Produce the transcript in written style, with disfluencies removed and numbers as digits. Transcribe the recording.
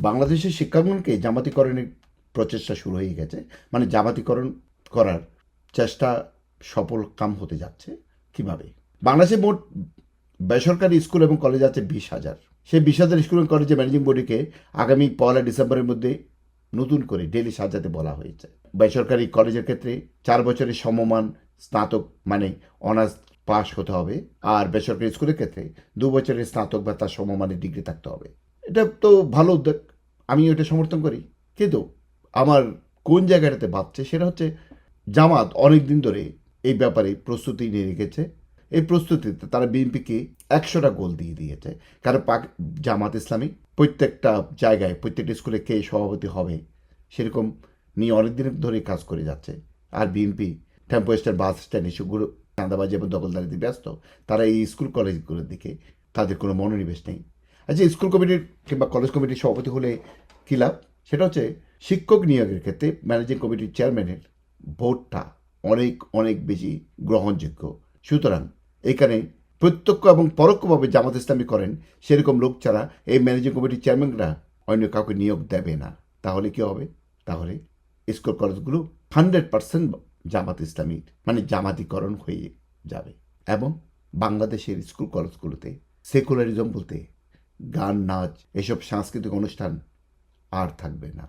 বাংলাদেশের শিক্ষাঙ্গনকে জামাতিকরণের প্রচেষ্টা শুরু হয়ে গেছে, মানে জামাতিকরণ করার চেষ্টা সফল কাম হতে যাচ্ছে। কিভাবে? বাংলাদেশে মোট বেসরকারি স্কুল এবং কলেজ আছে 20,000। সেই 20,000 স্কুল এবং কলেজের ম্যানেজিং বডিকে আগামী 1 ডিসেম্বরের মধ্যে নতুন করে ডেলি সাজাতে বলা হয়েছে। বেসরকারি কলেজের ক্ষেত্রে 4 বছরের সমমান স্নাতক মানে অনার্স পাস হতে হবে, আর বেসরকারি স্কুলের ক্ষেত্রে 2 বছরের স্নাতক বা তার সমমানের ডিগ্রি থাকতে হবে। এটা তো ভালো উদ্যোগ, আমি এটা সমর্থন করি। কিন্তু আমার কোন জায়গাটাতে ভাবছে সেটা হচ্ছে, জামাত অনেক দিন ধরে এই ব্যাপারে প্রস্তুতি নিয়ে রেখেছে। এই প্রস্তুতিতে তারা বিএনপিকে 100টা গোল দিয়ে দিয়েছে। কারণ জামাত ইসলামী প্রত্যেকটা জায়গায় প্রত্যেকটা স্কুলে কে সভাপতি হবে সেরকম নিয়ে অনেক দিন ধরে কাজ করে যাচ্ছে। আর BNP tempo stand, bus stand এসবগুলো চাঁদাবাজি এবং দখলদারিতে ব্যস্ত। তারা এই স্কুল কলেজগুলোর দিকে তাদের কোনো মনোনিবেশ নেই। আচ্ছা, স্কুল কমিটির কিংবা কলেজ কমিটির সভাপতি হলে কী লাভ? সেটা হচ্ছে শিক্ষক নিয়োগের ক্ষেত্রে ম্যানেজিং কমিটির চেয়ারম্যানের ভোটটা অনেক অনেক বেশি গ্রহণযোগ্য। সুতরাং এখানে প্রত্যক্ষ এবং পরোক্ষভাবে জামাত ইসলামী করেন সেরকম লোক ছাড়া এই ম্যানেজিং কমিটির চেয়ারম্যানরা অন্য কাউকে নিয়োগ দেবে না। তাহলে কি হবে? তাহলে স্কুল কলেজগুলো 100% জামাত ইসলামী মানে জামাতিকরণ হয়ে যাবে, এবং বাংলাদেশের স্কুল কলেজগুলোতে সেকুলারিজম বলতে গান, নাচ, এসব সাংস্কৃতিক অনুষ্ঠান আর থাকবে না।